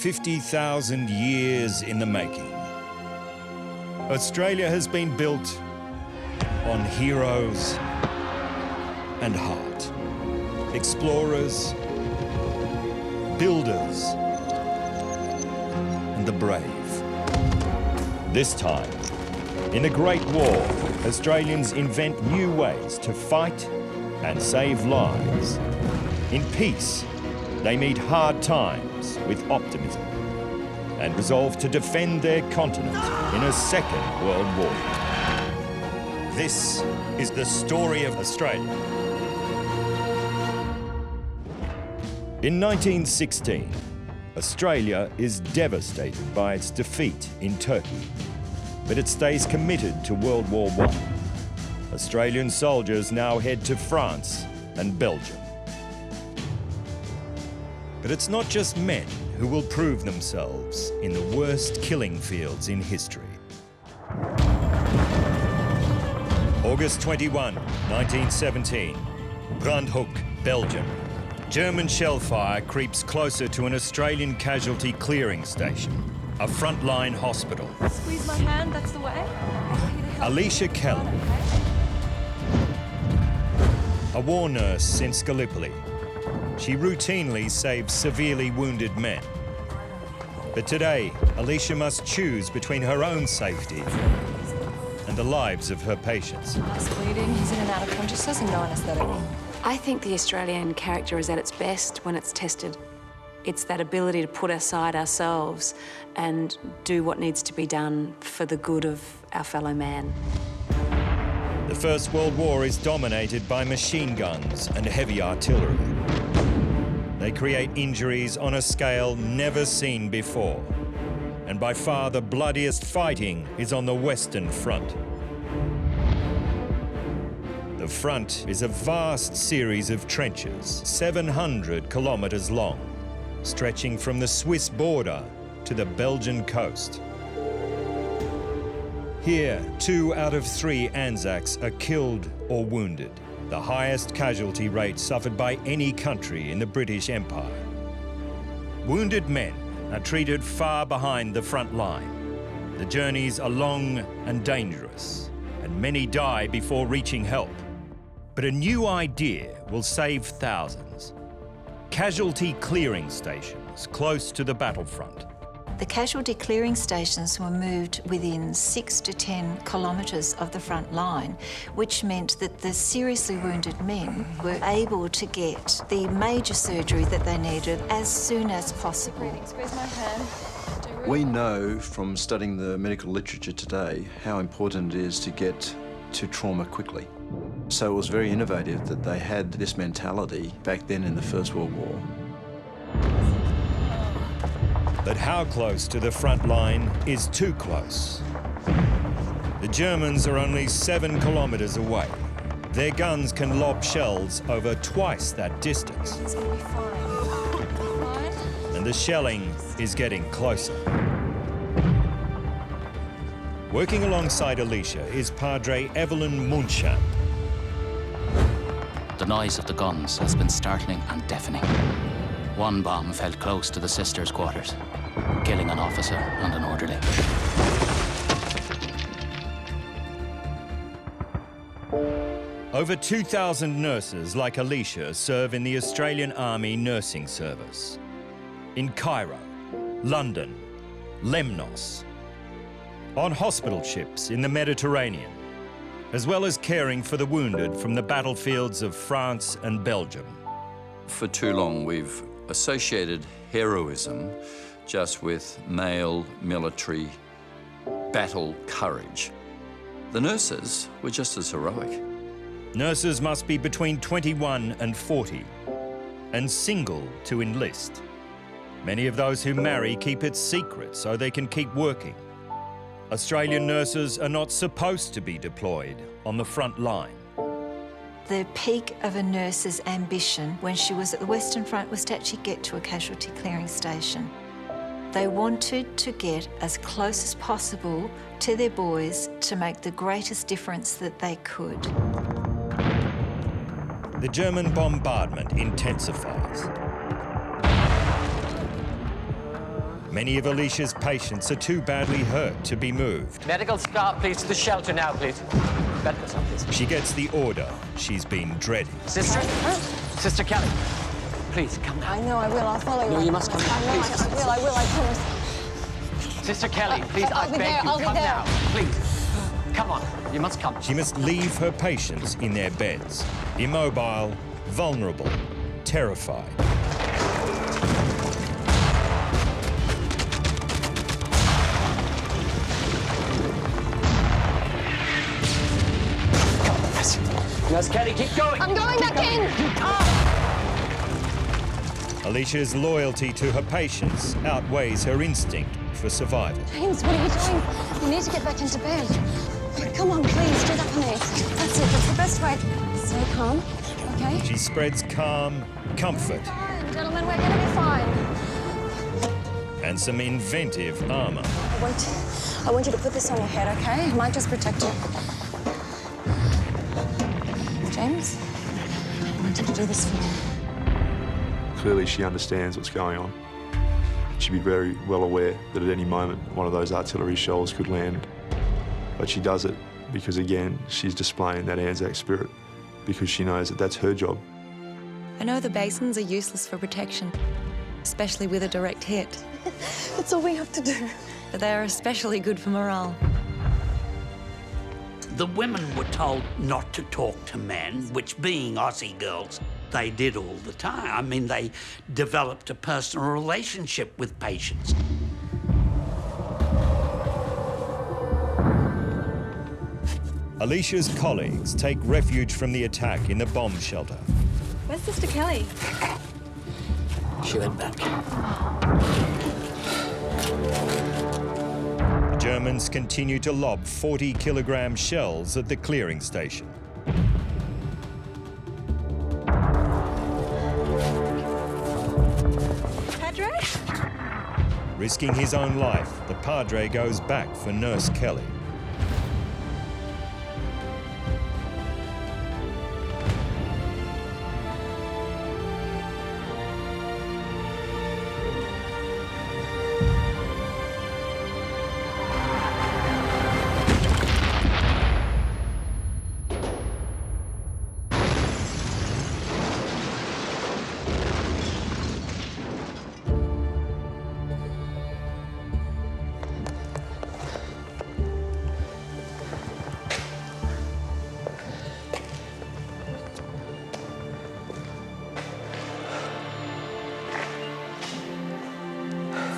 50,000 years in the making. Australia has been built on heroes and heart. Explorers, builders, and the brave. This time, in a great war, Australians invent new ways to fight and save lives. In peace, they meet hard times with optimism and resolve to defend their continent in a Second World War. This is the story of Australia. In 1916, Australia is devastated by its defeat in Turkey, but it stays committed to World War I. Australian soldiers now head to France and Belgium. But it's not just men who will prove themselves in the worst killing fields in history. August 21, 1917, Brandhoek, Belgium. German shell fire creeps closer to an Australian casualty clearing station, a frontline hospital. Squeeze my hand, that's the way. Alicia Kelly, a war nurse in Gallipoli. She routinely saves severely wounded men. But today, Alicia must choose between her own safety and the lives of her patients. He's bleeding, he's in and out of consciousness and no anaesthetic. I think the Australian character is at its best when it's tested. It's that ability to put aside ourselves and do what needs to be done for the good of our fellow man. The First World War is dominated by machine guns and heavy artillery. They create injuries on a scale never seen before. And by far the bloodiest fighting is on the Western Front. The front is a vast series of trenches, 700 kilometres long, stretching from the Swiss border to the Belgian coast. Here, 2 out of 3 Anzacs are killed or wounded, the highest casualty rate suffered by any country in the British Empire. Wounded men are treated far behind the front line. The journeys are long and dangerous, and many die before reaching help. But a new idea will save thousands. Casualty clearing stations close to the battlefront. The casualty clearing stations were moved within 6 to 10 kilometres of the front line, which meant that the seriously wounded men were able to get the major surgery that they needed as soon as possible. Squeeze my hand. We know from studying the medical literature today how important it is to get to trauma quickly. So it was very innovative that they had this mentality back then in the First World War. But how close to the front line is too close? The Germans are only 7 kilometres away. Their guns can lob shells over twice that distance. He's gonna be fine. Fine? And the shelling is getting closer. Working alongside Alicia is Padre Evelyn Munchamp. The noise of the guns has been startling and deafening. One bomb fell close to the sisters' quarters, killing an officer and an orderly. Over 2,000 nurses like Alicia serve in the Australian Army Nursing Service. In Cairo, London, Lemnos, on hospital ships in the Mediterranean, as well as caring for the wounded from the battlefields of France and Belgium. For too long, we've associated heroism just with male military battle courage. The nurses were just as heroic. Nurses must be between 21 and 40 and single to enlist. Many of those who marry keep it secret so they can keep working. Australian nurses are not supposed to be deployed on the front line. The peak of a nurse's ambition when she was at the Western Front was to actually get to a casualty clearing station. They wanted to get as close as possible to their boys to make the greatest difference that they could. The German bombardment intensifies. Many of Alicia's patients are too badly hurt to be moved. Medical staff, please, to the shelter now, please. Medical staff, please. She gets the order she's been dreading. Sister? Sister Kelly, please, come now. I know, I will. I'll follow you. No, you must come now, I know, please. I will, I promise. Sister Kelly, please, I'll I be beg there, you, I'll be come there. now, please. Come on, you must come. She must leave her patients in their beds, immobile, vulnerable, terrified. Nurse Kelly, keep going. I'm going back in. You can't. Alicia's loyalty to her patients outweighs her instinct for survival. James, what are you doing? You need to get back into bed. Come on, please, do that for me. That's it, that's the best way. Stay calm, okay? She spreads calm, comfort, Fine, gentlemen, we're gonna be fine. and some inventive armour. I want you to put this on your head, okay? It might just protect you. James, I want you to do this for me. Clearly she understands what's going on. She'd be very well aware that at any moment one of those artillery shells could land. But she does it because, again, she's displaying that Anzac spirit, because she knows that that's her job. I know the basins are useless for protection, especially with a direct hit. That's all we have to do. But they are especially good for morale. The women were told not to talk to men, which, being Aussie girls, they did all the time. I mean, they developed a personal relationship with patients. Alicia's colleagues take refuge from the attack in the bomb shelter. Where's Sister Kelly? She went back. The Germans continue to lob 40-kilogram shells at the clearing station. Padre? Risking his own life, the Padre goes back for Nurse Kelly.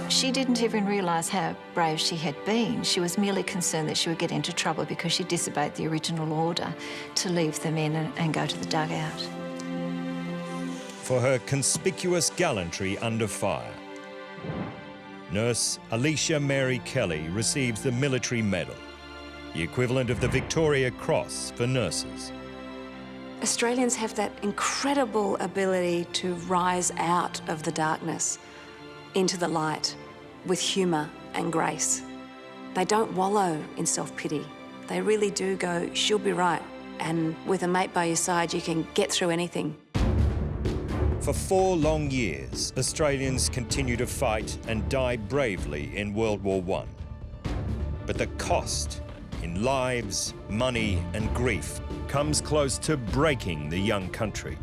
She didn't even realise how brave she had been. She was merely concerned that she would get into trouble because she disobeyed the original order to leave them in and go to the dugout. For her conspicuous gallantry under fire, Nurse Alicia Mary Kelly receives the Military Medal, the equivalent of the Victoria Cross for nurses. Australians have that incredible ability to rise out of the darkness into the light with humour and grace. They don't wallow in self-pity. They really do go, she'll be right. And with a mate by your side, you can get through anything. For 4 long years, Australians continue to fight and die bravely in World War I. But the cost in lives, money and grief comes close to breaking the young country.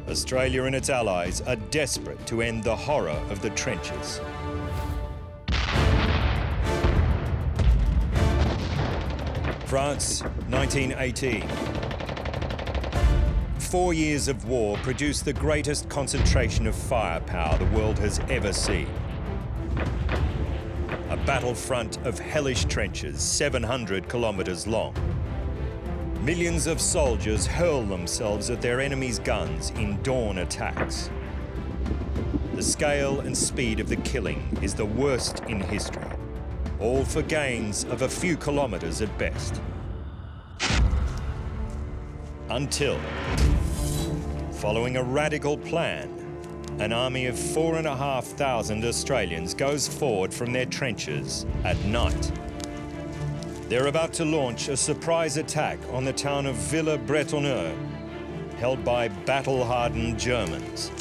Australia and its allies are desperate to end the horror of the trenches. France, 1918. 4 years of war produced the greatest concentration of firepower the world has ever seen. A battlefront of hellish trenches, 700 kilometres long. Millions of soldiers hurl themselves at their enemy's guns in dawn attacks. The scale and speed of the killing is the worst in history, all for gains of a few kilometres at best. Until, following a radical plan, an army of 4,500 Australians goes forward from their trenches at night. They're about to launch a surprise attack on the town of Villers-Bretonneux, held by battle-hardened Germans.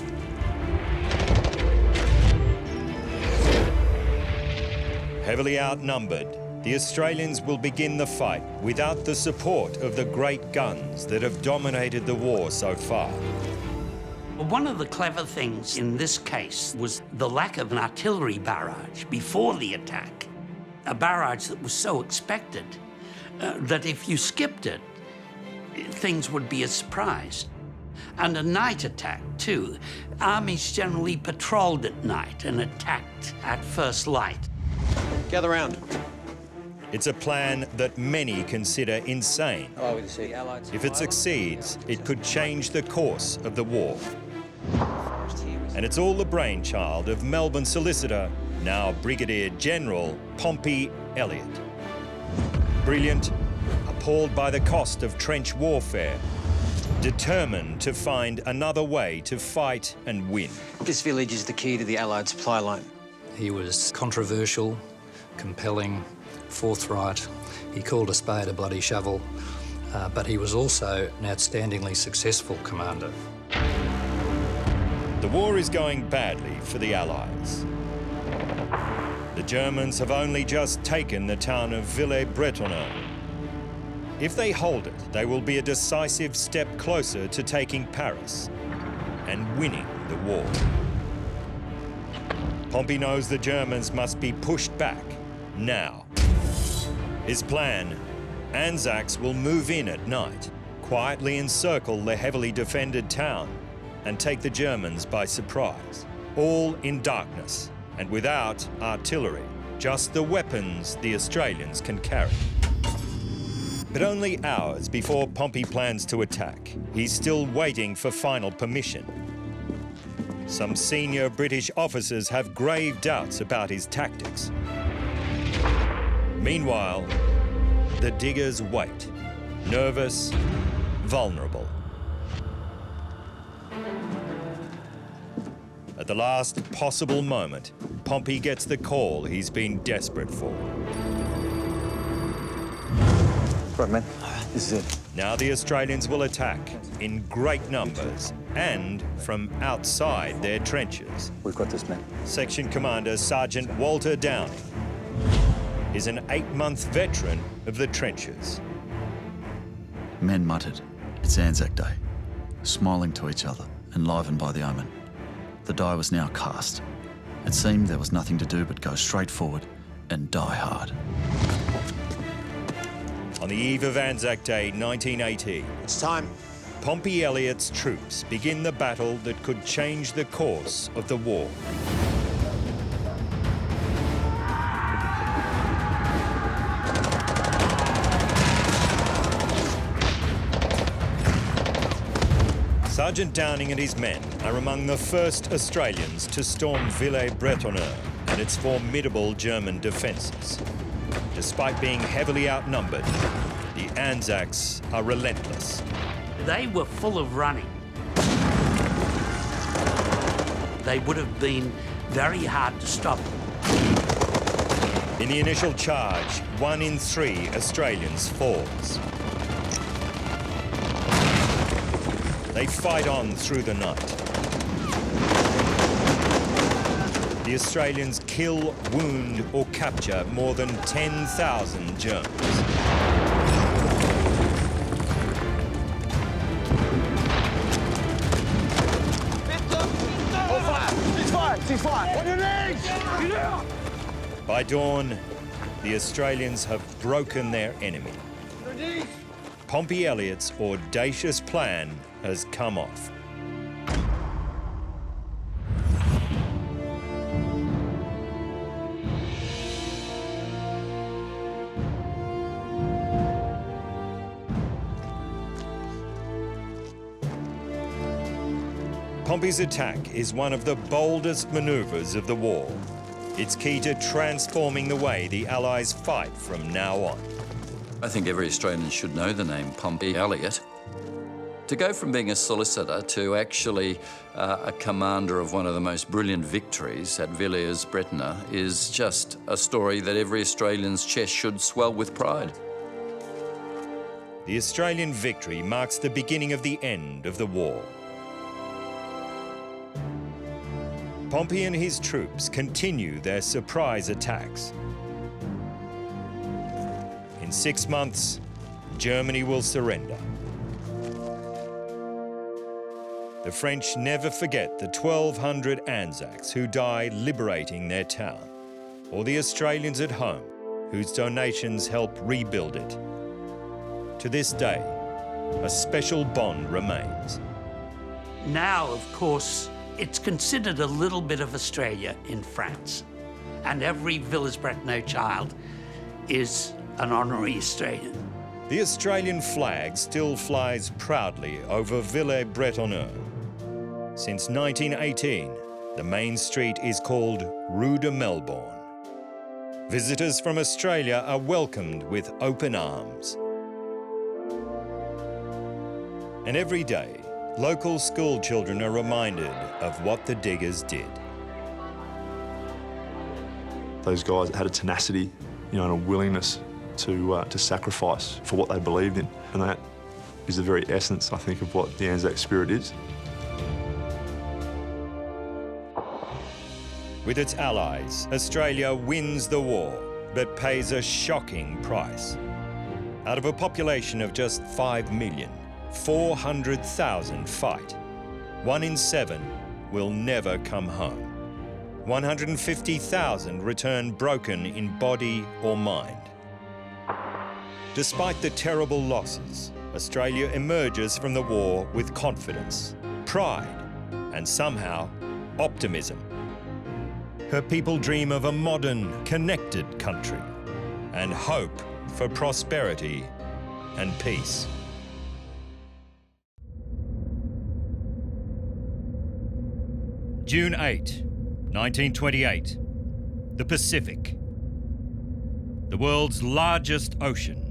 Heavily outnumbered, the Australians will begin the fight without the support of the great guns that have dominated the war so far. One of the clever things in this case was the lack of an artillery barrage before the attack. A barrage that was so expected that if you skipped it, things would be a surprise. And a night attack, too. Armies generally patrolled at night and attacked at first light. Gather round. It's a plan that many consider insane. If it succeeds, it could change the course of the war. And it's all the brainchild of Melbourne solicitor, now Brigadier General Pompey Elliot. Brilliant, appalled by the cost of trench warfare, determined to find another way to fight and win. This village is the key to the Allied supply line. He was controversial, compelling, forthright. He called a spade a bloody shovel, but he was also an outstandingly successful commander. The war is going badly for the Allies. The Germans have only just taken the town of Villers-Bretonneux. If they hold it, they will be a decisive step closer to taking Paris and winning the war. Pompey knows the Germans must be pushed back now. His plan: Anzacs will move in at night, quietly encircle the heavily defended town, and take the Germans by surprise, all in darkness and without artillery, just the weapons the Australians can carry. But only hours before Pompey plans to attack, he's still waiting for final permission. Some senior British officers have grave doubts about his tactics. Meanwhile, the diggers wait, nervous, vulnerable. At the last possible moment, Pompey gets the call he's been desperate for. Right, man. This is it. Now the Australians will attack in great numbers and from outside their trenches. We've got this, man. Section Commander Sergeant Walter Downing is an 8-month veteran of the trenches. Men muttered, "It's Anzac Day," smiling to each other, enlivened by the omen. The die was now cast. It seemed there was nothing to do but go straight forward and die hard. On the eve of Anzac Day 1918, it's time. Pompey Elliot's troops begin the battle that could change the course of the war. Sergeant Downing and his men are among the first Australians to storm Villers-Bretonneux and its formidable German defences. Despite being heavily outnumbered, the Anzacs are relentless. They were full of running. They would have been very hard to stop. In the initial charge, 1 in 3 Australians falls. They fight on through the night. The Australians kill, wound, or capture more than 10,000 Germans. By dawn, the Australians have broken their enemy. Pompey Elliot's audacious plan has come off. Pompey's attack is one of the boldest manoeuvres of the war. It's key to transforming the way the Allies fight from now on. I think every Australian should know the name Pompey Elliot. To go from being a solicitor to actually a commander of one of the most brilliant victories at Villers-Bretonneux is just a story that every Australian's chest should swell with pride. The Australian victory marks the beginning of the end of the war. Pompey and his troops continue their surprise attacks. In 6 months, Germany will surrender. The French never forget the 1,200 Anzacs who died liberating their town, or the Australians at home whose donations helped rebuild it. To this day, a special bond remains. Now, of course, it's considered a little bit of Australia in France, and every Villers-Bretonneux child is an honorary Australian. The Australian flag still flies proudly over Villers-Bretonneux. Since 1918, the main street is called Rue de Melbourne. Visitors from Australia are welcomed with open arms. And every day, local school children are reminded of what the diggers did. Those guys had a tenacity, and a willingness to sacrifice for what they believed in. And that is the very essence, I think, of what the Anzac spirit is. With its allies, Australia wins the war, but pays a shocking price. Out of a population of just 5 million, 400,000 fight. 1 in 7 will never come home. 150,000 return broken in body or mind. Despite the terrible losses, Australia emerges from the war with confidence, pride, and somehow optimism. Her people dream of a modern, connected country and hope for prosperity and peace. June 8, 1928, the Pacific, the world's largest ocean.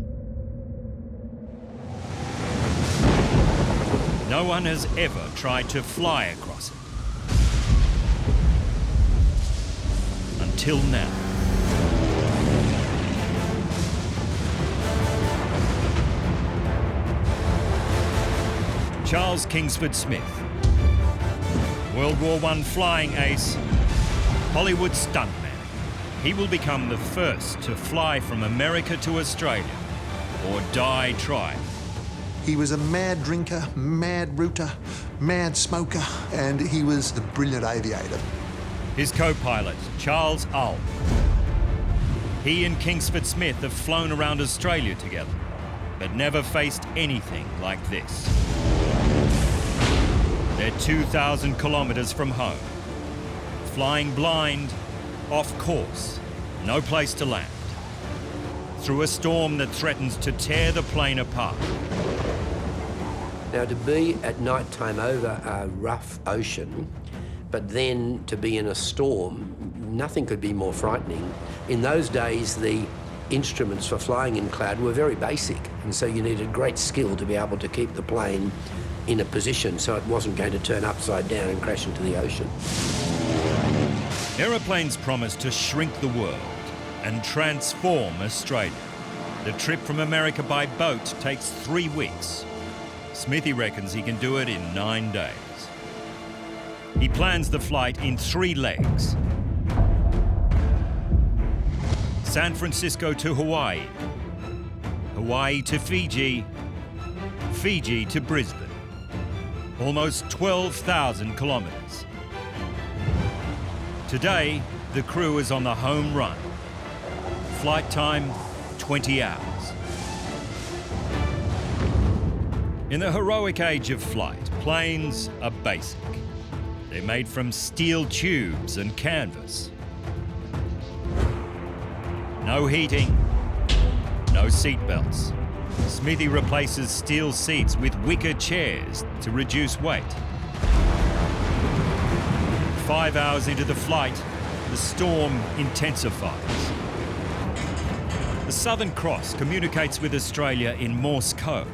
No one has ever tried to fly across it. Until now. Charles Kingsford Smith, World War I flying ace, Hollywood stuntman. He will become the first to fly from America to Australia or die trying. He was a mad drinker, mad rooter, mad smoker, and he was a brilliant aviator. His co-pilot, Charles Ulm. He and Kingsford Smith have flown around Australia together, but never faced anything like this. They're 2,000 kilometres from home, flying blind, off course, no place to land, through a storm that threatens to tear the plane apart. Now, to be at night time over a rough ocean, but then to be in a storm, nothing could be more frightening. In those days, the instruments for flying in cloud were very basic, and so you needed great skill to be able to keep the plane in a position so it wasn't going to turn upside down and crash into the ocean. Aeroplanes promise to shrink the world and transform Australia. The trip from America by boat takes 3 weeks. Smithy reckons he can do it in 9 days. He plans the flight in 3 legs. San Francisco to Hawaii, Hawaii to Fiji, Fiji to Brisbane. Almost 12,000 kilometres. Today, the crew is on the home run. Flight time, 20 hours. In the heroic age of flight, planes are basic. They're made from steel tubes and canvas. No heating, no seatbelts. Smithy replaces steel seats with wicker chairs to reduce weight. 5 hours into the flight, the storm intensifies. The Southern Cross communicates with Australia in Morse code.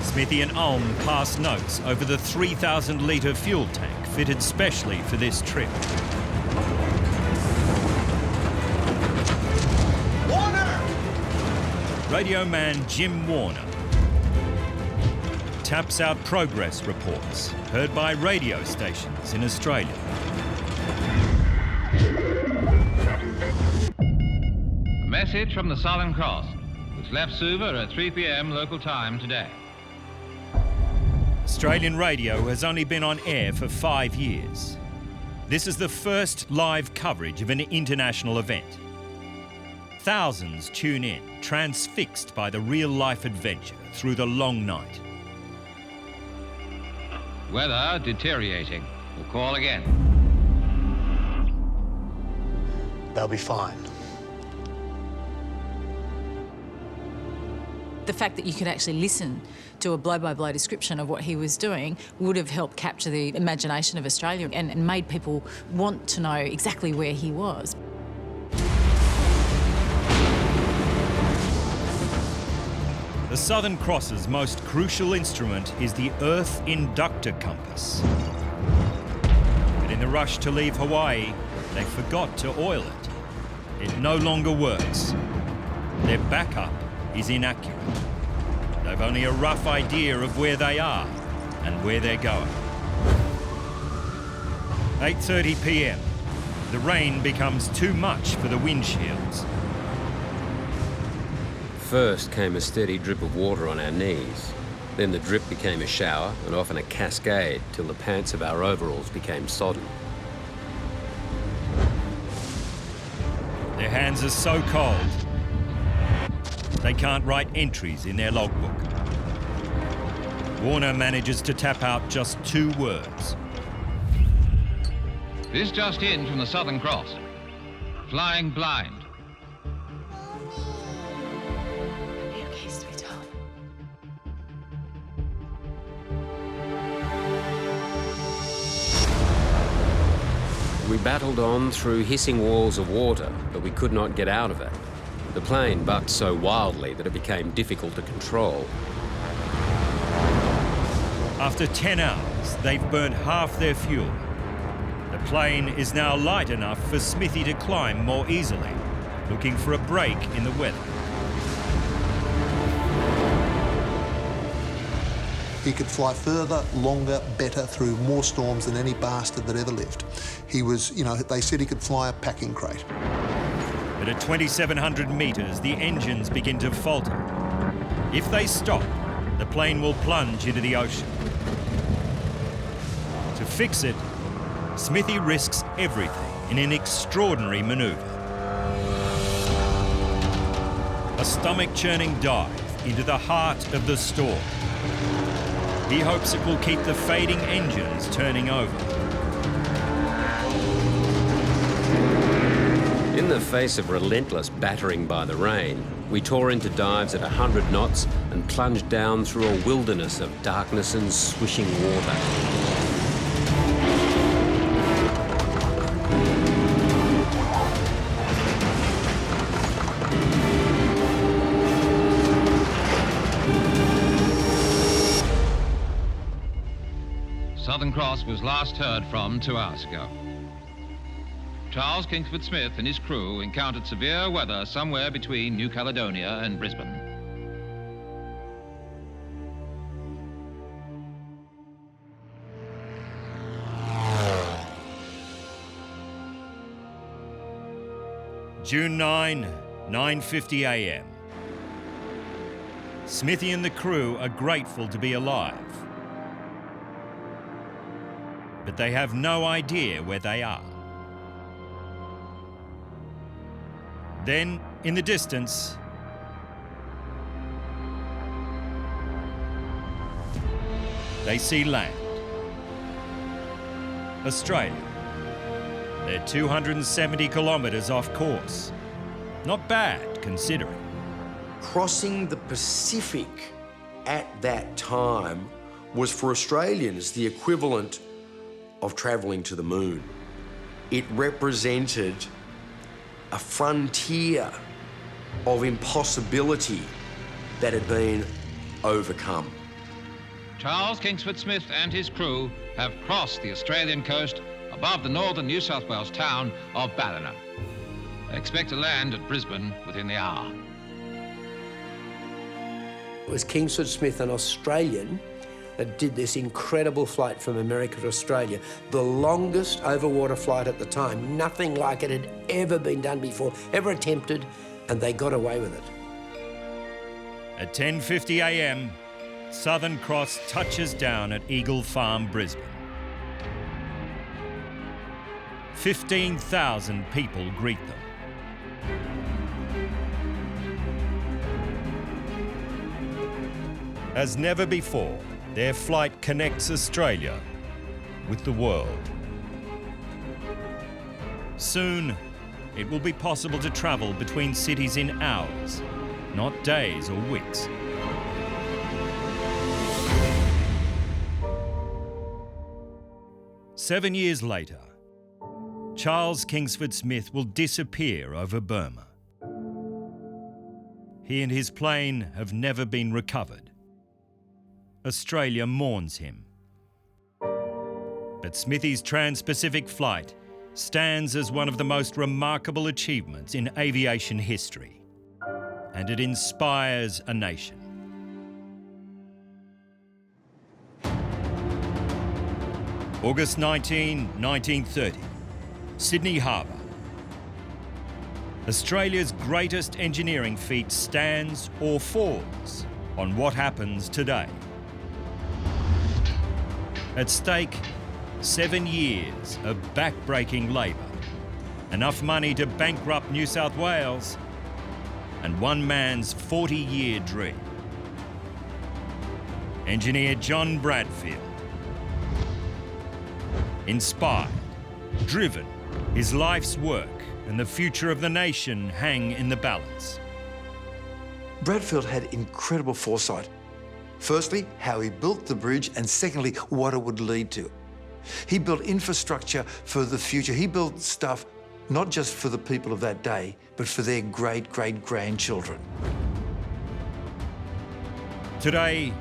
Smithy and Ulm pass notes over the 3,000-litre fuel tank fitted specially for this trip. Radio man Jim Warner taps out progress reports heard by radio stations in Australia. message from the Southern Cross, which left Suva at 3 p.m. local time today. Australian radio has only been on air for 5 years. This is the first live coverage of an international event. Thousands tune in, transfixed by the real-life adventure through the long night. Weather deteriorating. We'll call again. They'll be fine. The fact that you could actually listen to a blow-by-blow description of what he was doing would have helped capture the imagination of Australia and made people want to know exactly where he was. The Southern Cross's most crucial instrument is the Earth Inductor Compass. But in the rush to leave Hawaii, they forgot to oil it. It no longer works. Their backup is inaccurate. They've only a rough idea of where they are and where they're going. 8:30 p.m. The rain becomes too much for the windshields. First came a steady drip of water on our knees. Then the drip became a shower and often a cascade till the pants of our overalls became sodden. Their hands are so cold, they can't write entries in their logbook. Warner manages to tap out just 2 words. This just in from the Southern Cross. Flying blind. Okay, sweetheart. We battled on through hissing walls of water, but we could not get out of it. The plane bucked so wildly that it became difficult to control. After 10 hours, they've burnt half their fuel. The plane is now light enough for Smithy to climb more easily, looking for a break in the weather. He could fly further, longer, better, through more storms than any bastard that ever lived. He was, they said he could fly a packing crate. But at 2,700 metres, the engines begin to falter. If they stop, the plane will plunge into the ocean. To fix it, Smithy risks everything in an extraordinary manoeuvre. A stomach-churning dive into the heart of the storm. He hopes it will keep the fading engines turning over. In the face of relentless battering by the rain, we tore into dives at 100 knots and plunged down through a wilderness of darkness and swishing water. Southern Cross was last heard from 2 hours ago. Charles Kingsford Smith and his crew encountered severe weather somewhere between New Caledonia and Brisbane. June 9, 9:50 a.m. Smithy and the crew are grateful to be alive. But they have no idea where they are. Then, in the distance, they see land. Australia. They're 270 kilometres off course. Not bad, considering. Crossing the Pacific at that time was for Australians the equivalent of travelling to the moon. It represented a frontier of impossibility that had been overcome. Charles Kingsford Smith and his crew have crossed the Australian coast above the northern New South Wales town of Ballina. They expect to land at Brisbane within the hour. It was Kingsford Smith, an Australian, that did this incredible flight from America to Australia, the longest overwater flight at the time. Nothing like it had ever been done before, ever attempted, and they got away with it. At 10:50 a.m, Southern Cross touches down at Eagle Farm, Brisbane. 15,000 people greet them. As never before, their flight connects Australia with the world. Soon, it will be possible to travel between cities in hours, not days or weeks. Seven years later, Charles Kingsford Smith will disappear over Burma. He and his plane have never been recovered. Australia mourns him. But Smithy's trans-Pacific flight stands as one of the most remarkable achievements in aviation history, and it inspires a nation. August 19, 1930, Sydney Harbour. Australia's greatest engineering feat stands or falls on what happens today. At stake, 7 years of back-breaking labour, enough money to bankrupt New South Wales, and one man's 40-year dream. Engineer John Bradfield. Inspired, driven, his life's work and the future of the nation hang in the balance. Bradfield had incredible foresight. Firstly, how he built the bridge, and secondly, what it would lead to. He built infrastructure for the future. He built stuff not just for the people of that day, but for their great-great-grandchildren. Today,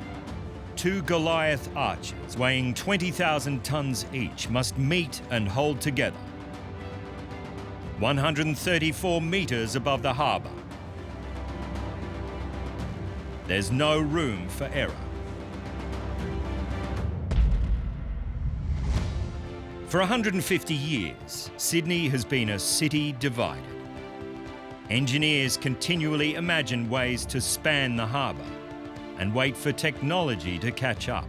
2 Goliath arches weighing 20,000 tonnes each must meet and hold together. 134 metres above the harbour. There's no room for error. For 150 years, Sydney has been a city divided. Engineers continually imagine ways to span the harbour and wait for technology to catch up.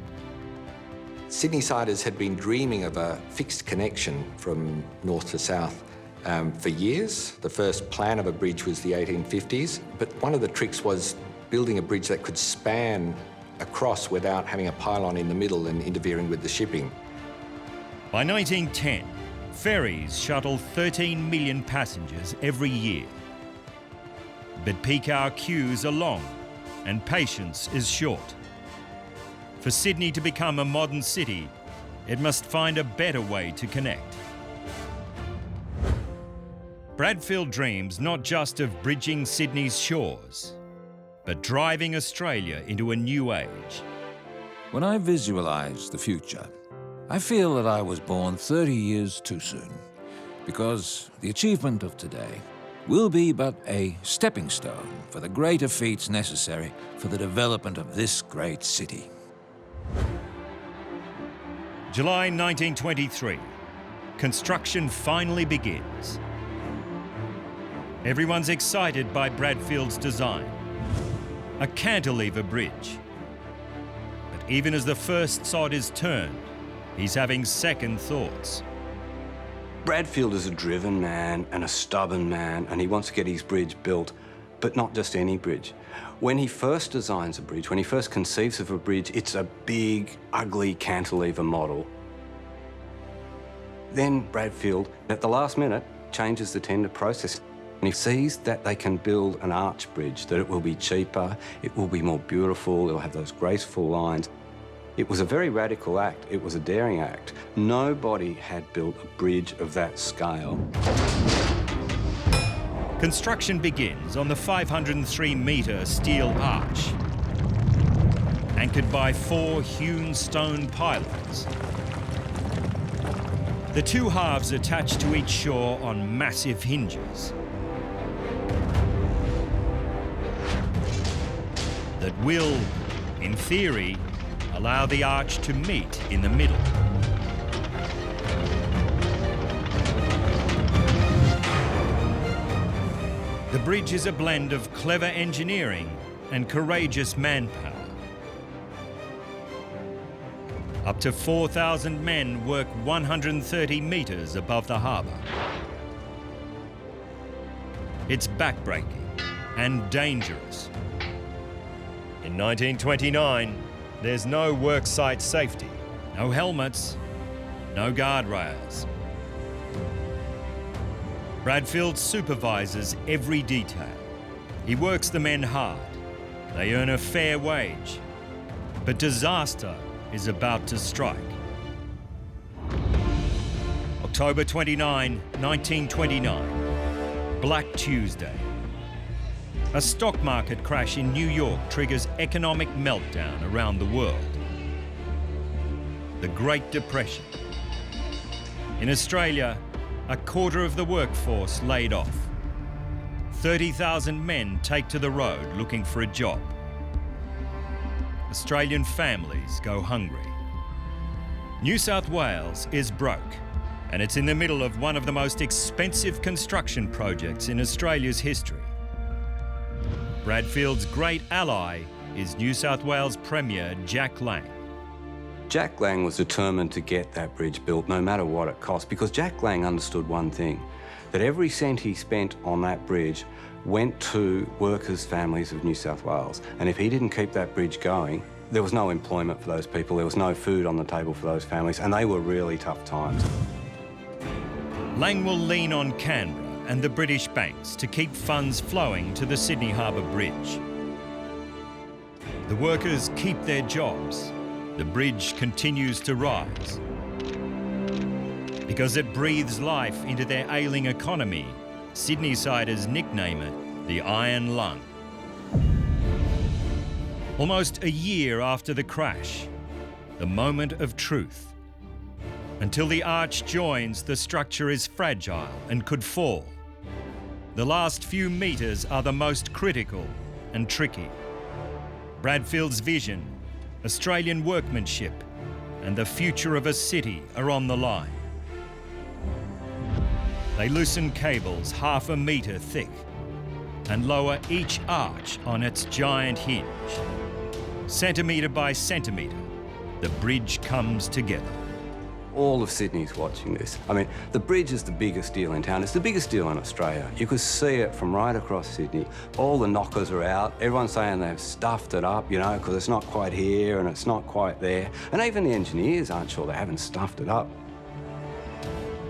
Sydney-siders had been dreaming of a fixed connection from north to south for years. The first plan of a bridge was the 1850s, but one of the tricks was building a bridge that could span across without having a pylon in the middle and interfering with the shipping. By 1910, ferries shuttle 13 million passengers every year. But peak hour queues are long and patience is short. For Sydney to become a modern city, it must find a better way to connect. Bradfield dreams not just of bridging Sydney's shores, but driving Australia into a new age. When I visualise the future, I feel that I was born 30 years too soon, because the achievement of today will be but a stepping stone for the greater feats necessary for the development of this great city. July 1923, construction finally begins. Everyone's excited by Bradfield's design, a cantilever bridge. But even as the first sod is turned, he's having second thoughts. Bradfield is a driven man and a stubborn man, and he wants to get his bridge built, but not just any bridge. When he first designs a bridge, when he first conceives of a bridge, it's a big, ugly cantilever model. Then Bradfield, at the last minute, changes the tender process. And he sees that they can build an arch bridge, that it will be cheaper, it will be more beautiful, it'll have those graceful lines. It was a very radical act. It was a daring act. Nobody had built a bridge of that scale. Construction begins on the 503-metre steel arch, anchored by 4 hewn stone pylons. The 2 halves attached to each shore on massive hinges that will, in theory, allow the arch to meet in the middle. The bridge is a blend of clever engineering and courageous manpower. Up to 4,000 men work 130 metres above the harbour. It's backbreaking and dangerous. In 1929, there's no worksite safety, no helmets, no guardrails. Bradfield supervises every detail. He works the men hard. They earn a fair wage. But disaster is about to strike. October 29, 1929. Black Tuesday. A stock market crash in New York triggers economic meltdown around the world. The Great Depression. In Australia, a quarter of the workforce laid off. 30,000 men take to the road looking for a job. Australian families go hungry. New South Wales is broke, and it's in the middle of one of the most expensive construction projects in Australia's history. Bradfield's great ally is New South Wales Premier Jack Lang. Jack Lang was determined to get that bridge built no matter what it cost, because Jack Lang understood one thing, that every cent he spent on that bridge went to workers' families of New South Wales. And if he didn't keep that bridge going, there was no employment for those people, there was no food on the table for those families, and they were really tough times. Lang will lean on Canberra and the British banks to keep funds flowing to the Sydney Harbour Bridge. The workers keep their jobs. The bridge continues to rise. Because it breathes life into their ailing economy, Sydneysiders nickname it the Iron Lung. Almost a year after the crash, the moment of truth. Until the arch joins, the structure is fragile and could fall. The last few metres are the most critical and tricky. Bradfield's vision, Australian workmanship, and the future of a city are on the line. They loosen cables 1/2 metre thick and lower each arch on its giant hinge. Centimetre by centimetre, the bridge comes together. All of Sydney's watching this. I mean, the bridge is the biggest deal in town. It's the biggest deal in Australia. You could see it from right across Sydney. All the knockers are out. Everyone's saying they've stuffed it up, you know, because it's not quite here and it's not quite there. And even the engineers aren't sure they haven't stuffed it up.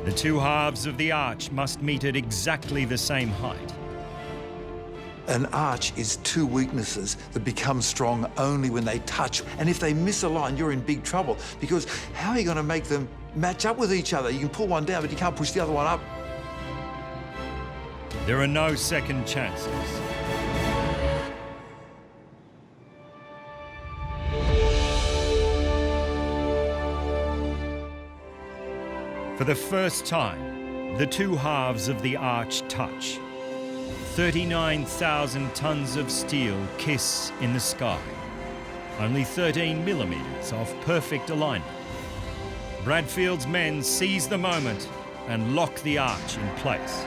The two halves of the arch must meet at exactly the same height. An arch is two weaknesses that become strong only when they touch. And if they misalign, you're in big trouble, because how are you going to make them match up with each other? You can pull one down, but you can't push the other one up. There are no second chances. For the first time, the two halves of the arch touch. 39,000 tonnes of steel kiss in the sky. Only 13 millimetres off perfect alignment. Bradfield's men seize the moment and lock the arch in place.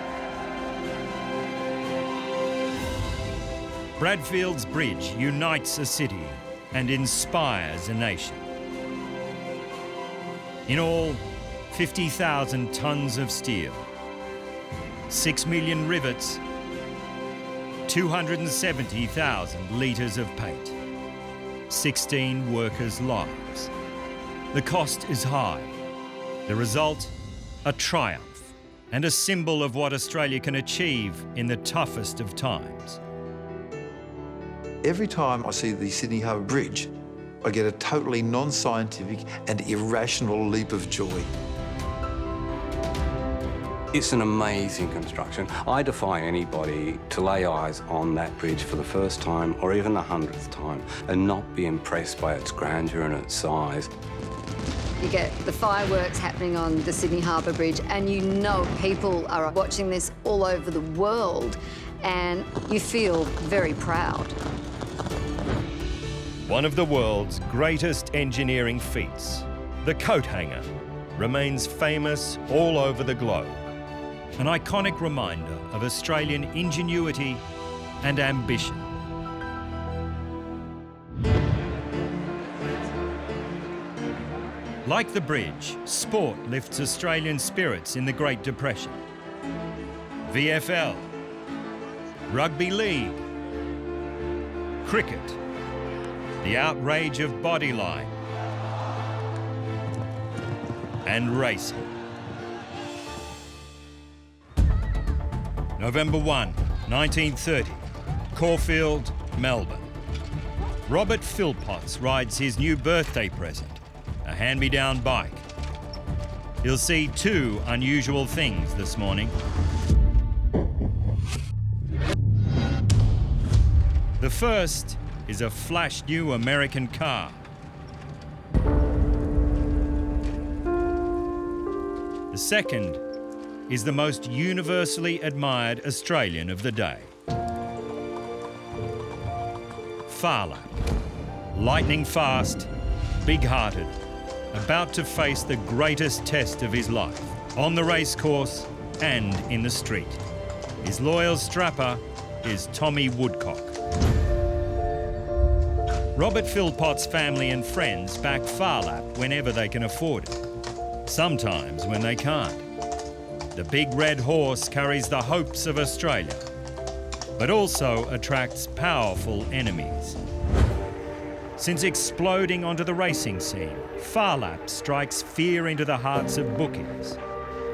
Bradfield's bridge unites a city and inspires a nation. In all, 50,000 tonnes of steel, 6 million rivets, 270,000 litres of paint, 16 workers' lives. The cost is high. The result, a triumph and a symbol of what Australia can achieve in the toughest of times. Every time I see the Sydney Harbour Bridge, I get a totally non-scientific and irrational leap of joy. It's an amazing construction. I defy anybody to lay eyes on that bridge for the first time or even the 100th time and not be impressed by its grandeur and its size. You get the fireworks happening on the Sydney Harbour Bridge, and you know people are watching this all over the world, and you feel very proud. One of the world's greatest engineering feats, the coat hanger, remains famous all over the globe. an iconic reminder of Australian ingenuity and ambition. Like the bridge, sport lifts Australian spirits in the Great Depression. VFL, rugby league, cricket, the outrage of bodyline, and racing. November 1, 1930, Caulfield, Melbourne. Robert Philpotts rides his new birthday present, a hand-me-down bike. He'll see two unusual things this morning. The first is a flash new American car. The second is the most universally admired Australian of the day. Phar Lap. Lightning fast, big-hearted, about to face the greatest test of his life, on the racecourse and in the street. His loyal strapper is Tommy Woodcock. Robert Philpotts' family and friends back Phar Lap whenever they can afford it, sometimes when they can't. The big red horse carries the hopes of Australia, but also attracts powerful enemies. Since exploding onto the racing scene, Phar Lap strikes fear into the hearts of bookies.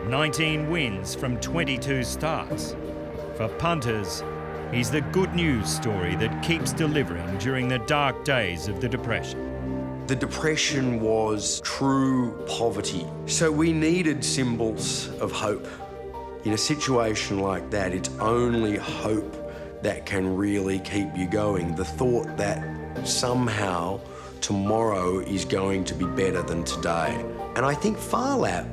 19 wins from 22 starts. For punters, he's the good news story that keeps delivering during the dark days of the Depression. The Depression was true poverty, so we needed symbols of hope. In a situation like that, it's only hope that can really keep you going. The thought that somehow tomorrow is going to be better than today. And I think Phar Lap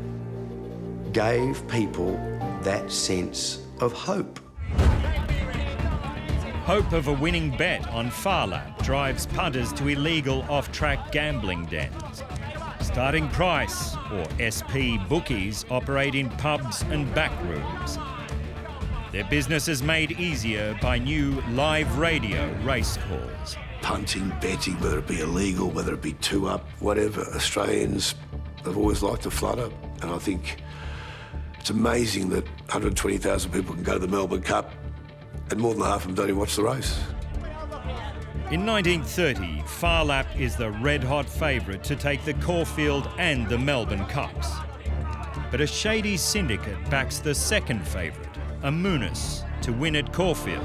gave people that sense of hope. Hope of a winning bet on Phar Lap drives punters to illegal off-track gambling dens. Starting Price, or SP bookies, operate in pubs and back rooms. Their business is made easier by new live radio race calls. Punting, betting, whether it be illegal, whether it be two-up, whatever, Australians have always liked to flutter. And I think it's amazing that 120,000 people can go to the Melbourne Cup and more than half of them don't even watch the race. In 1930, Phar Lap is the red-hot favourite to take the Caulfield and the Melbourne Cups. But a shady syndicate backs the second favourite, Amidst, to win at Caulfield,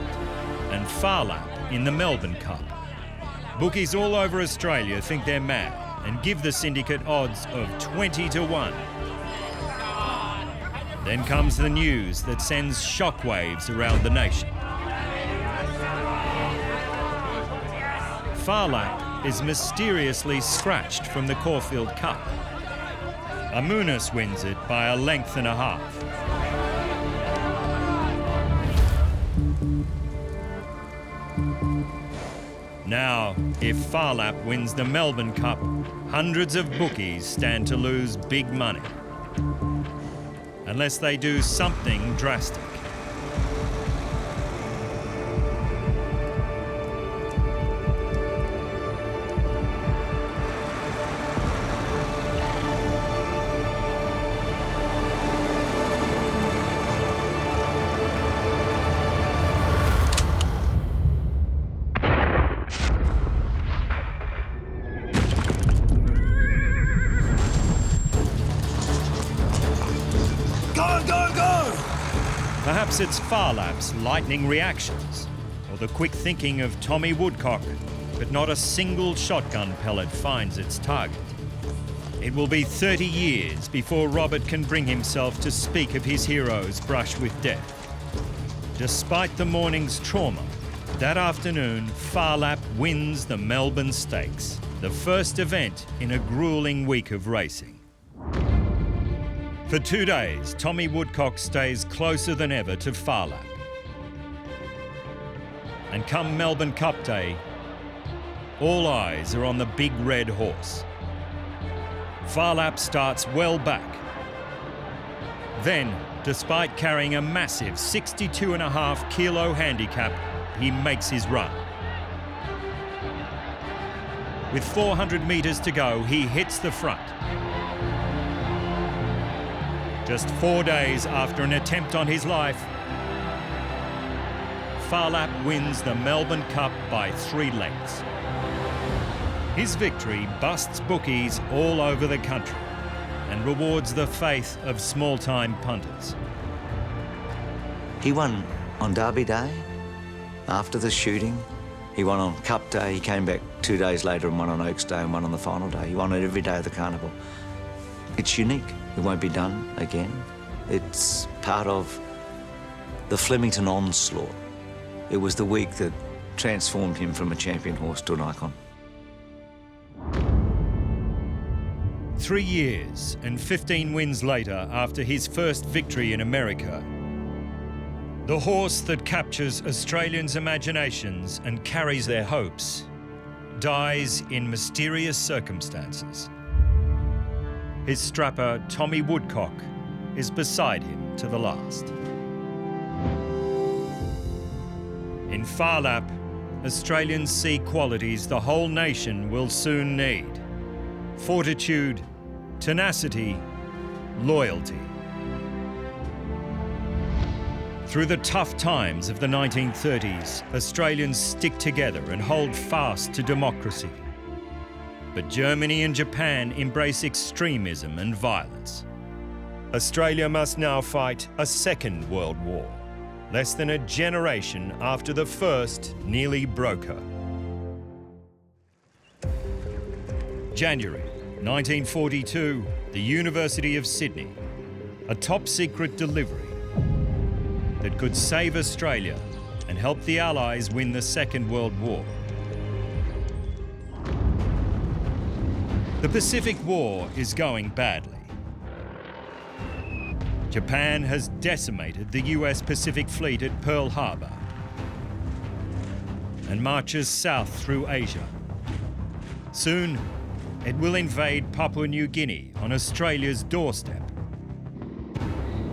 and Phar Lap in the Melbourne Cup. Bookies all over Australia think they're mad and give the syndicate odds of 20-1. Then comes the news that sends shockwaves around the nation. Phar Lap is mysteriously scratched from the Caulfield Cup. Amidst wins it by a length and a half. Now, if Phar Lap wins the Melbourne Cup, hundreds of bookies stand to lose big money. Unless they do something drastic. Perhaps it's Phar Lap's lightning reactions, or the quick thinking of Tommy Woodcock, but not a single shotgun pellet finds its target. It will be 30 years before Robert can bring himself to speak of his hero's brush with death. Despite the morning's trauma, that afternoon, Phar Lap wins the Melbourne Stakes, the first event in a gruelling week of racing. For 2 days, Tommy Woodcock stays closer than ever to Phar Lap. And come Melbourne Cup Day, all eyes are on the big red horse. Phar Lap starts well back. Then Despite carrying a massive 62.5 kilo handicap, he makes his run. With 400 metres to go, he hits the front. Just 4 days after an attempt on his life, Phar Lap wins the Melbourne Cup by 3 lengths. His victory busts bookies all over the country and rewards the faith of small-time punters. He won on Derby Day, after the shooting. He won on Cup Day. He came back 2 days later and won on Oaks Day and won on the final day. He won it every day of the carnival. It's unique. It won't be done again. It's part of the Flemington onslaught. It was the week that transformed him from a champion horse to an icon. 3 years and 15 wins later, after his first victory in America, the horse that captures Australians' imaginations and carries their hopes dies in mysterious circumstances. His strapper, Tommy Woodcock, is beside him to the last. In Phar Lap, Australians see qualities the whole nation will soon need: fortitude, tenacity, loyalty. Through the tough times of the 1930s, Australians stick together and hold fast to democracy. But Germany and Japan embrace extremism and violence. Australia must now fight a second world war, less than a generation after the first nearly broke her. January 1942, the University of Sydney, a top-secret delivery that could save Australia and help the Allies win the Second World War. The Pacific War is going badly. Japan has decimated the US Pacific Fleet at Pearl Harbor and marches south through Asia. Soon, it will invade Papua New Guinea on Australia's doorstep.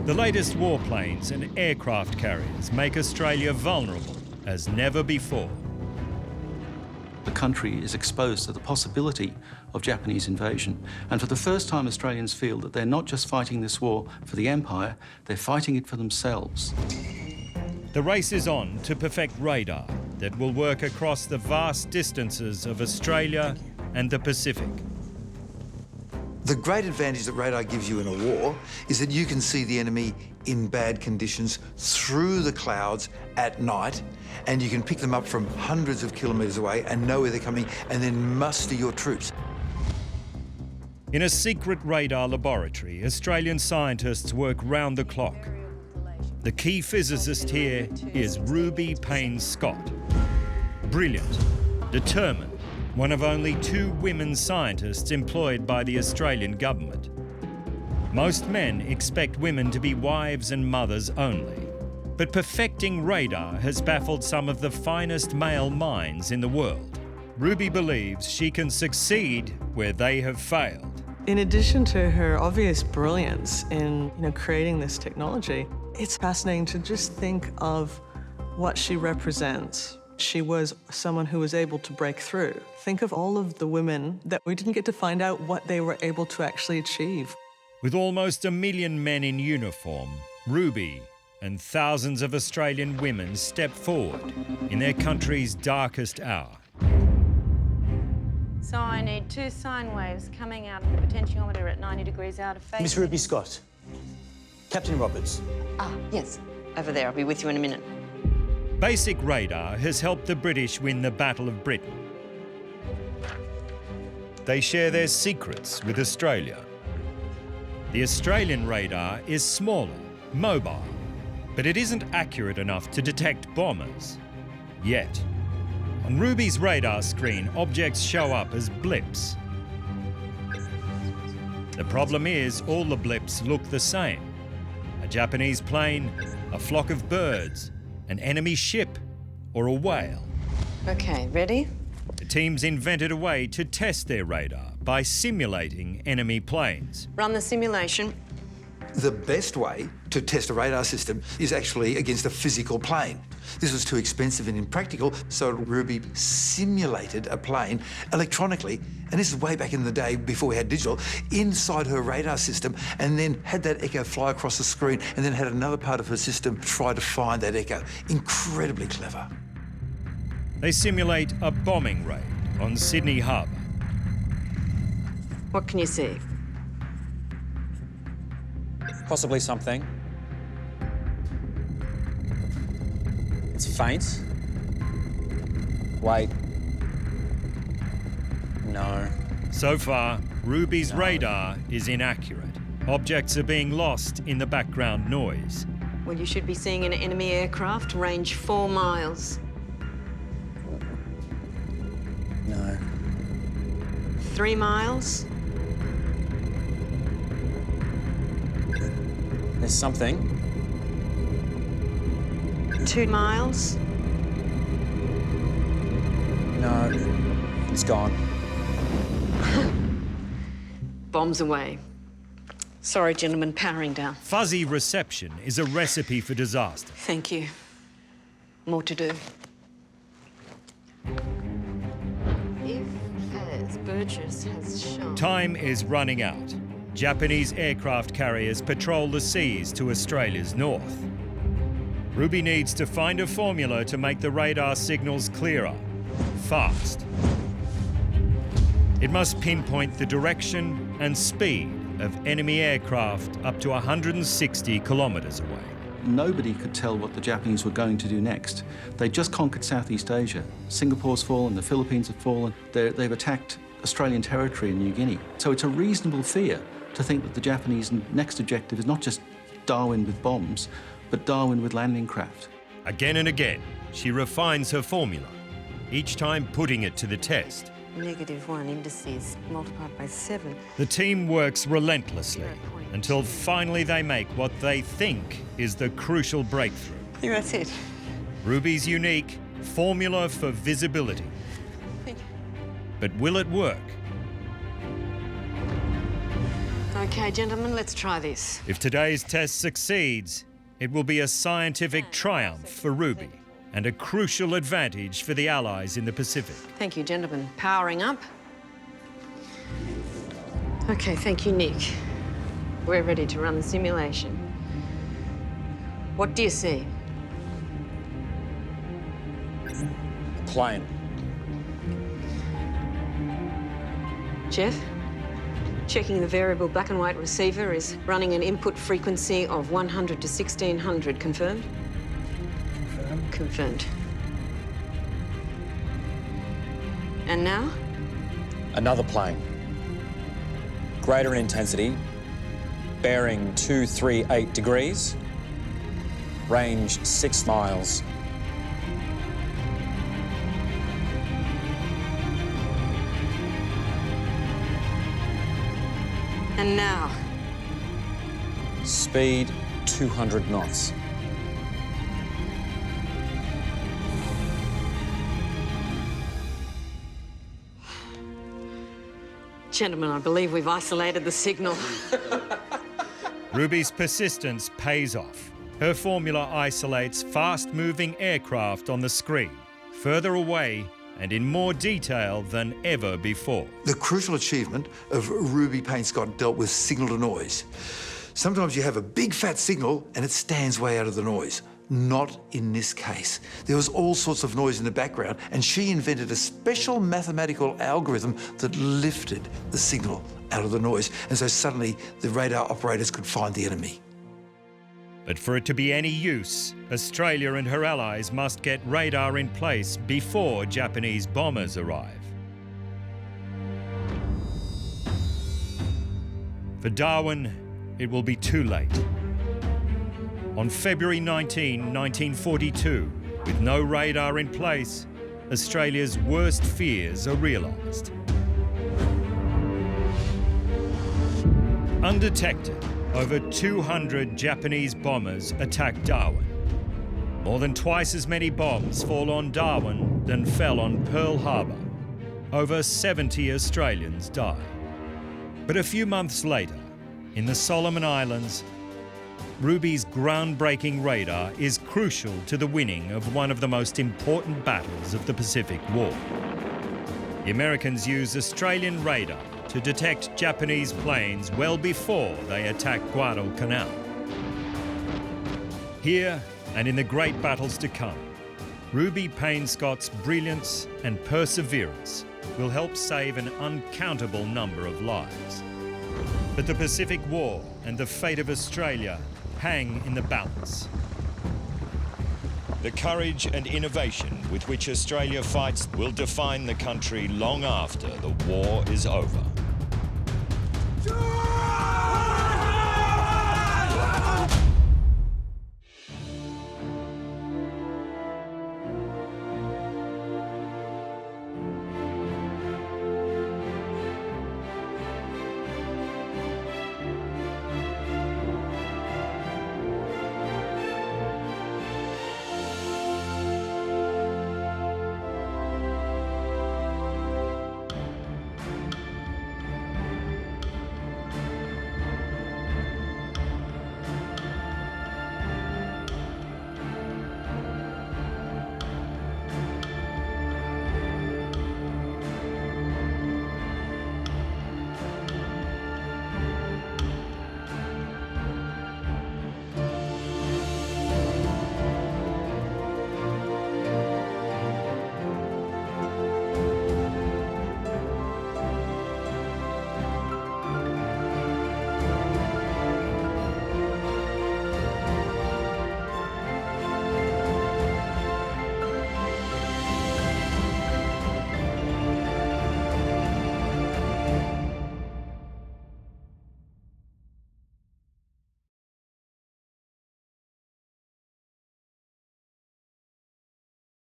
The latest warplanes and aircraft carriers make Australia vulnerable as never before. The country is exposed to the possibility of Japanese invasion. And for the first time, Australians feel that they're not just fighting this war for the empire, they're fighting it for themselves. The race is on to perfect radar that will work across the vast distances of Australia and the Pacific. The great advantage that radar gives you in a war is that you can see the enemy in bad conditions through the clouds at night, and you can pick them up from hundreds of kilometres away and know where they're coming, and then muster your troops. In a secret radar laboratory, Australian scientists work round the clock. The key physicist here is Ruby Payne-Scott. Brilliant, determined, one of only 2 women scientists employed by the Australian government. Most men expect women to be wives and mothers only, but perfecting radar has baffled some of the finest male minds in the world. Ruby believes she can succeed where they have failed. In addition to her obvious brilliance in creating this technology, it's fascinating to just think of what she represents. She was someone who was able to break through. Think of all of the women that we didn't get to find out what they were able to actually achieve. With almost 1 million men in uniform, Ruby and thousands of Australian women step forward in their country's darkest hour. So I need 2 sine waves coming out of the potentiometer at 90 degrees out of phase. Miss Ruby Scott. Captain Roberts. Yes. Over there. I'll be with you in a minute. Basic radar has helped the British win the Battle of Britain. They share their secrets with Australia. The Australian radar is smaller, mobile, but it isn't accurate enough to detect bombers. Yet. On Ruby's radar screen, objects show up as blips. The problem is, all the blips look the same. A Japanese plane, a flock of birds, an enemy ship, or a whale. Okay, ready? The teams invented a way to test their radar by simulating enemy planes. Run the simulation. The best way to test a radar system is actually against a physical plane. This was too expensive and impractical, so Ruby simulated a plane electronically, and this is way back in the day before we had digital, inside her radar system, and then had that echo fly across the screen, and then had another part of her system try to find that echo. Incredibly clever. They simulate a bombing raid on Sydney Harbour. What can you see? Possibly something. It's faint. Wait. No. So far, Ruby's radar is inaccurate. Objects are being lost in the background noise. Well, you should be seeing an enemy aircraft, range 4 miles. No. 3 miles? There's something. 2 miles? No. It's gone. Bombs away. Sorry, gentlemen, powering down. Fuzzy reception is a recipe for disaster. Thank you. More to do. If, as Burgess has shown... Time is running out. Japanese aircraft carriers patrol the seas to Australia's north. Ruby needs to find a formula to make the radar signals clearer, fast. It must pinpoint the direction and speed of enemy aircraft up to 160 kilometres away. Nobody could tell what the Japanese were going to do next. They just conquered Southeast Asia. Singapore's fallen, the Philippines have fallen. They've attacked Australian territory in New Guinea. So it's a reasonable fear to think that the Japanese' next objective is not just Darwin with bombs, but Darwin with landing craft. Again and again, she refines her formula, each time putting it to the test. -1 indices multiplied by 7. The team works relentlessly until finally they make what they think is the crucial breakthrough. I think that's it. Ruby's unique formula for visibility. But will it work? Okay, gentlemen, let's try this. If today's test succeeds, it will be a scientific triumph for Ruby and a crucial advantage for the Allies in the Pacific. Thank you, gentlemen. Powering up. Okay, thank you, Nick. We're ready to run the simulation. What do you see? Plane. Jeff? Checking the variable black and white receiver is running an input frequency of 100 to 1600. Confirmed? Confirmed. Confirmed. And now? Another plane. Greater in intensity. Bearing 238 degrees. Range 6 miles. And now? Speed 200 knots. Gentlemen, I believe we've isolated the signal. Ruby's persistence pays off. Her formula isolates fast-moving aircraft on the screen, further away and in more detail than ever before. The crucial achievement of Ruby Payne-Scott dealt with signal to noise. Sometimes you have a big fat signal and it stands way out of the noise. Not in this case. There was all sorts of noise in the background, and she invented a special mathematical algorithm that lifted the signal out of the noise, and so suddenly the radar operators could find the enemy. But for it to be any use, Australia and her allies must get radar in place before Japanese bombers arrive. For Darwin, it will be too late. On February 19, 1942, with no radar in place, Australia's worst fears are realised. Undetected, over 200 Japanese bombers attack Darwin. More than twice as many bombs fall on Darwin than fell on Pearl Harbor. Over 70 Australians die. But a few months later, in the Solomon Islands, Ruby's groundbreaking radar is crucial to the winning of one of the most important battles of the Pacific War. The Americans use Australian radar to detect Japanese planes well before they attack Guadalcanal. Here, and in the great battles to come, Ruby Payne-Scott's brilliance and perseverance will help save an uncountable number of lives. But the Pacific War and the fate of Australia hang in the balance. The courage and innovation with which Australia fights will define the country long after the war is over.